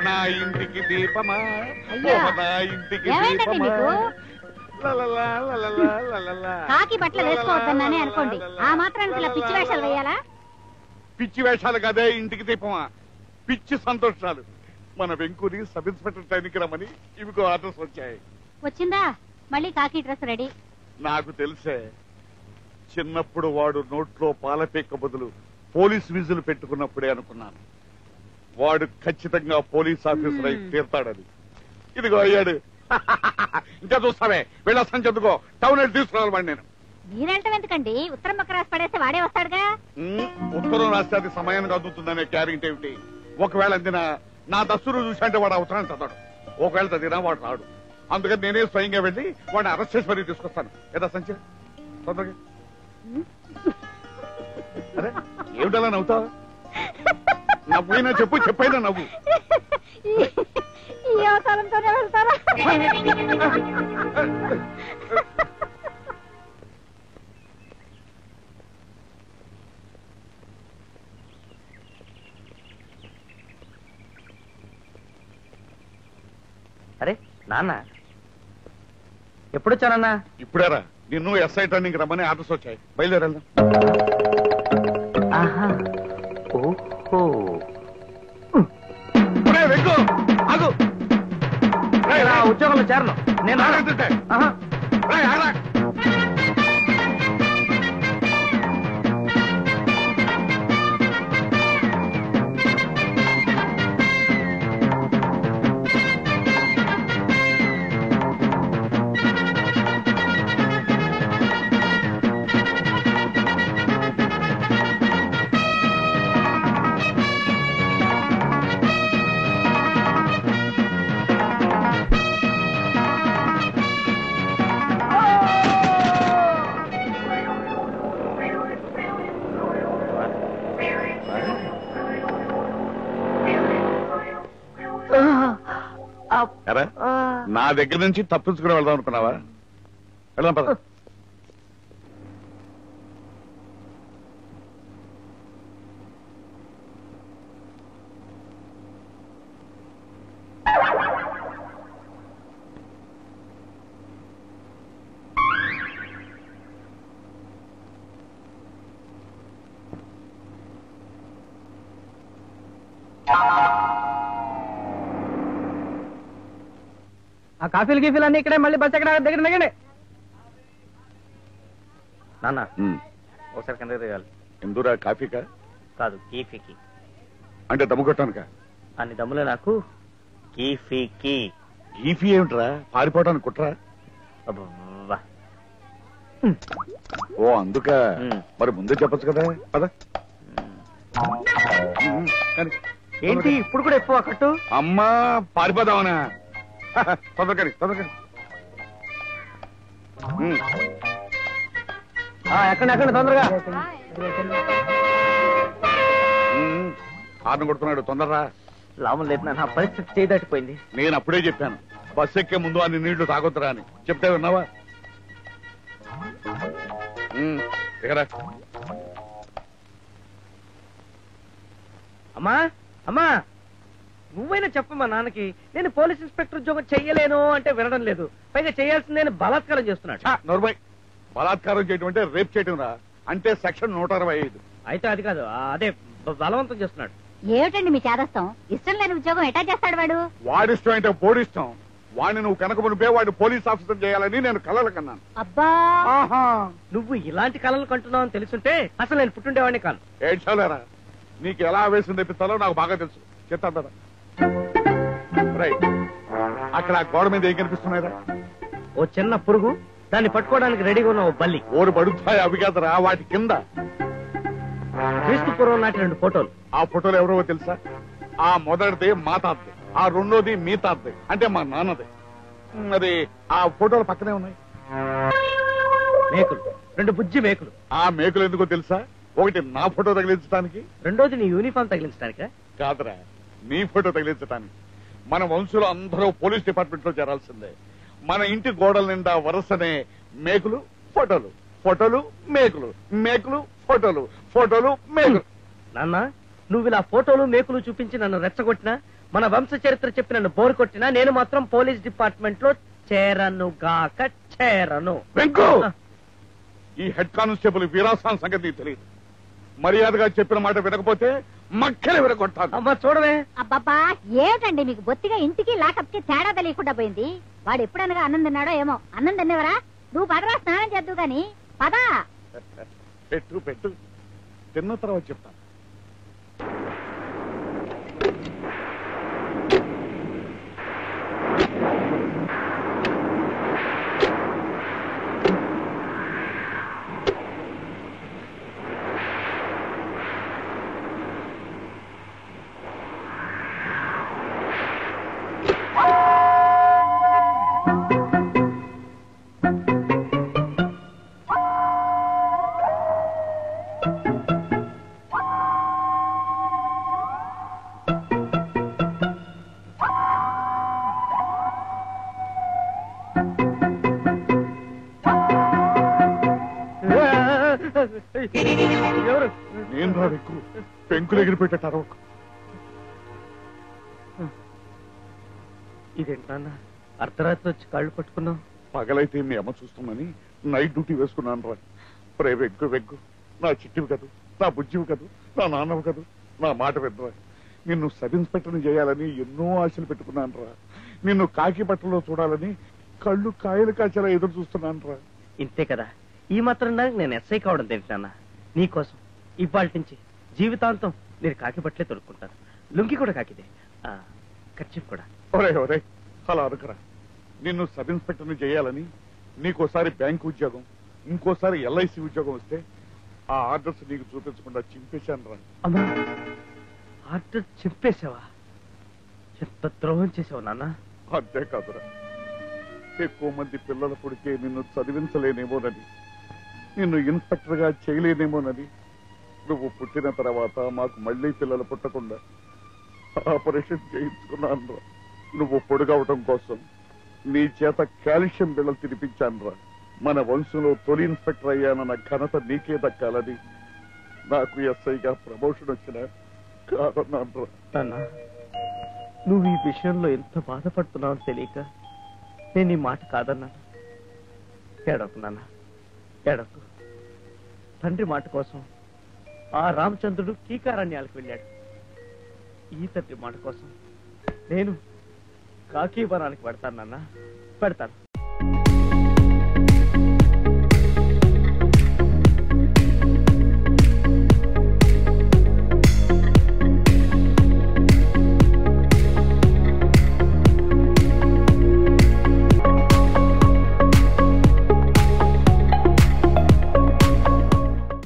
నా ఇంటికి దీపమా, నా ఇంటికి దీపమా. కాకి బట్టలు వేసుకోవద్దన్నానే అనుకోండి, ఆ మాత్రానికి ఇలా పిచ్చి వేషాలు వేయాలా? పిచ్చి వేషాలు కదే ఇంటికి దీపమా, పిచ్చి సంతోషాలు. మన వెంకుని సబ్ ఇన్స్పెక్టర్ ట్రైన్కి రమ్మని ఇవికో ఆర్డర్స్ వచ్చాయి. వచ్చిందా మళ్ళీ కాకి డ్రెస్ రెడీ? నాకు తెలిసే, చిన్నప్పుడు వాడు నోట్లో పాలపేక బదులు పోలీస్ విజులు పెట్టుకున్నప్పుడే అనుకున్నాను వాడు ఖచ్చితంగా పోలీస్ ఆఫీసర్ అయి తీర్తాడని. ఇదిగో అయ్యాడు. ఇంకా చూస్తావే, వీళ్ళ సంచెందుకో టౌన్ వెళ్ళి తీసుకురావాలి వాడు. నేను మీరంటే ఎందుకండి, ఉత్తరం పక్క రాసి పడేస్తే వాడే వస్తాడుగా. ఉత్తరం రాస్తే అది సమయానికి అందుతుందనే గ్యారెంటీ ఏమిటి? ఒకవేళ అందినా నా దస్తులు చూసా వాడు ఆ ఉత్తరాన్ని చదవడు. ఒకవేళ చదివినా వాడు రాడు. అందుకని నేనే స్వయంగా వెళ్ళి వాడిని అరెస్ట్ చేసి మరీ తీసుకొస్తాను. ఏదా సంచి తొందరగా. అరే ఏమిటలా నవ్వుతావు? నవ్వుయినా చెప్పు, చెప్పైనా నవ్వు. ఈ అవసరంతోనే వెళ్తారా? అరే నాన్న, ఎప్పుడొచ్చానన్నా? ఇప్పుడేరా, నిన్ను ఎస్ఐ టర్నింగ్ రమ్మని ఆర్డర్స్ వచ్చాయి. బయలుదేరెళ్దాం. ఓహో, ఉద్యోగంలో చేరను నేను. నా దగ్గర నుంచి తప్పించుకుని వెళ్దాం అనుకున్నావా? వెళ్దాం పద. ఆ కాఫీలు గీఫీలు అన్ని ఇక్కడే, మళ్ళీ బస్ ఎక్కడ దగ్గర దిగండి. నాన్న ఒకసారి కింద దిగాలి. ఎందురా? కాఫీకా? కాదు, కీఫీకి. అంటే దమ్ము కొట్టానుకా? అన్ని దమ్ములే నాకు. కీఫీకి. కీఫీ ఏమిట్రా? పారిపోవటానికి కుట్రా? ఓ అందుక. మరి ముందే చెప్పచ్చు కదా. పద. ఏంటి ఇప్పుడు కూడా ఎక్కువ కట్టు? అమ్మా పారిపోదామనా? తొందరకని తొందరకని. ఎక్కడ తొందరగా. హార్న్ కొడుతున్నాడు, తొందరరా. లాభం లేదు, నా పరిస్థితి చేయదాటిపోయింది. నేను అప్పుడే చెప్పాను బస్ ఎక్కే ముందు అన్ని నీళ్లు తాగొద్దురా అని. చెప్తే విన్నావా? ఎగరా. అమ్మా అమ్మా, నువ్వైనా చెప్పమ్మా నాన్నకి. నేను పోలీస్ ఇన్స్పెక్టర్ ఉద్యోగం చెయ్యలేను అంటే వినడం లేదు. పైగా చేయాల్సింది నేను బలాత్కారం చేస్తున్నాడు. నోర్మై, బలాత్కారం చేయడం అంటే రేప్ చేయడం రా. అంటే సెక్షన్ 165. అయితే అది కాదు, అదే బలవంతం చేస్తున్నాడు. ఏమిటండి మీ చేదస్తాం? ఇష్టం లేని ఉద్యోగం ఎటా చేస్తాడు వాడు? వాడిష్టం అంటే పోడిష్టం. వాడిని నువ్వు కనుక మునిపే వాడు పోలీస్ ఆఫీసర్ చేయాలని నేను కలలు కన్నాను. అబ్బా, నువ్వు ఇలాంటి కళలు కంటున్నావు అని తెలుసుంటే అసలు నేను పుట్టుండేవాడిని కాను. ఏడ్చాలేరా, నీకు ఎలా ఆవేశం తెప్పిస్తాలో నాకు బాగా తెలుసు. చెప్తా రైట్. అక్కడ గోడ మీద ఏం కనిపిస్తున్నాయిరా? ఓ చిన్న పురుగు, దాన్ని పట్టుకోవడానికి రెడీగా ఉన్న ఓ బల్లి. ఓరు పడుతాయి అవి కాదురా, వాటి కింద క్రీస్తు పూర్వం నాటి 2 ఫోటోలు. ఆ ఫోటోలు ఎవరో తెలుసా? ఆ మొదటిది మా తాతది, ఆ రెండోది మీ తాతది, అంటే మా నాన్నది. మరి ఆ ఫోటోలు పక్కనే ఉన్నాయి మేకులు, 2 బుజ్జి మేకులు. ఆ మేకులు ఎందుకో తెలుసా? ఒకటి నా ఫోటో తగిలించడానికి, రెండోది నీ యూనిఫామ్ తగిలించడానికా? కాదురా నీ ఫోటో తగిలించడానికి. మన వంశులు అందరూ పోలీస్ డిపార్ట్మెంట్ లో చేరాల్సిందే. మన ఇంటి గోడల నిండా వరుసనే మేకులు ఫోటోలు, ఫోటోలు మేకులు, మేకులు ఫోటోలు, ఫోటోలు మేకులు. నాన్న, నువ్వు ఇలా ఫోటోలు మేకులు చూపించి నన్ను రెచ్చగొట్టినా, మన వంశ చరిత్ర చెప్పి నన్ను బోరు కొట్టినా, నేను మాత్రం పోలీస్ డిపార్ట్మెంట్ లో చేరను. వెంకు, ఈ హెడ్ కానిస్టేబుల్ వీరాసాన్ సంగతి నీకు తెలియదు. మర్యాదగా చెప్పిన మాట వినకపోతే మక్కలు విరగొట్టాను. అమ్మా చూడవే. అబ్బబ్బా ఏమిటండి మీకు బొత్తిగా ఇంటికి లాకప్ కి తేడా తెలియకుండా పోయింది. వాడు ఎప్పుడనగా అన్నం తిన్నాడో ఏమో. అన్నం తినేవరా? నువ్వు పదరా, స్నానం చేద్దు గాని పదా. పెట్టు పెట్టు, తిన్న తర్వాత చెప్తాను. ఎవరు? నేను రా వెంకు, పెంకులు ఎగిరిపెట్ట అరవకు. ఇదేంటి నాన్న, అర్ధరాత్రి వచ్చి కాళ్ళు పట్టుకున్నావు? పగలైతే మీ అమ్మ చూస్తామని నైట్ డ్యూటీ వేసుకున్నాను రా. రే వెగ్గు వెగ్గు, నా చిట్టివి కదూ, నా బుజ్జివి కదూ, నా నాన్నవి కదూ, నా మాట వినరా. నిన్ను సబ్ ఇన్స్పెక్టర్ని చేయాలని ఎన్నో ఆశలు పెట్టుకున్నాను రా. నిన్ను కాకి బట్టలో చూడాలని కళ్ళు కాయలు కాచేలా ఎదురు చూస్తున్నాను రా. ఇంతే కదా, ఈ మాత్రం దానికి నేను ఎస్ఐ కావడం తెలుసు నాన్న. నీకోసం ఇవాళ నుంచి జీవితాంతం నేను కాకి బట్టలే తొడుక్కుంటాను. లుంగి కూడా కాకిదే, ఖర్చు కూడా. ఒరే ఒరే, అలా అనుకురా. నిన్ను సబ్ ఇన్స్పెక్టర్ని చేయాలని నీకోసారి బ్యాంక్ ఉద్యోగం, ఇంకోసారి LIC ఉద్యోగం వస్తే ఆ ఆర్డర్స్ నీకు చూపించకుండా చింపేశాను రా. అమ్మా, ఆర్డర్ చింపేశావా? ఎంత ద్రోహం చేసావు నాన్న. అంతేకాదురా, ఎక్కువ మంది పిల్లల పుడితే నిన్ను చదివించలేనేమోనని, నిన్ను ఇన్స్పెక్టర్ గా చేయలేనేమోనని, నువ్వు పుట్టిన తర్వాత మాకు మళ్లీ పిల్లలు పుట్టకుండా ఆపరేషన్ చేయించుకున్నాను రా. నువ్వు పొడుగవటం కోసం నీ చేత కాల్షియం బిళ్ళలు తినిపించాను రా. మన వంశంలో తొలి ఇన్స్పెక్టర్ అయ్యానన్న ఘనత నీకే దక్కాలని నాకు ఎస్ఐగా ప్రమోషన్ వచ్చినా కాదన్నాను రా. నాన్న, నువ్వు ఈ విషయంలో ఎంత బాధపడుతున్నావు తెలియక నేను ఈ మాట కాదన్నాను. ఏడవకు నాన్న, ఏడవకు. తండ్రి మాట కోసం ఆ రామచంద్రుడు కీకారణ్యాలకు వెళ్ళాడు. ఈ తండ్రి మాట కోసం నేను కాకీవనానికి పెడతాను నాన్న, పెడతాను.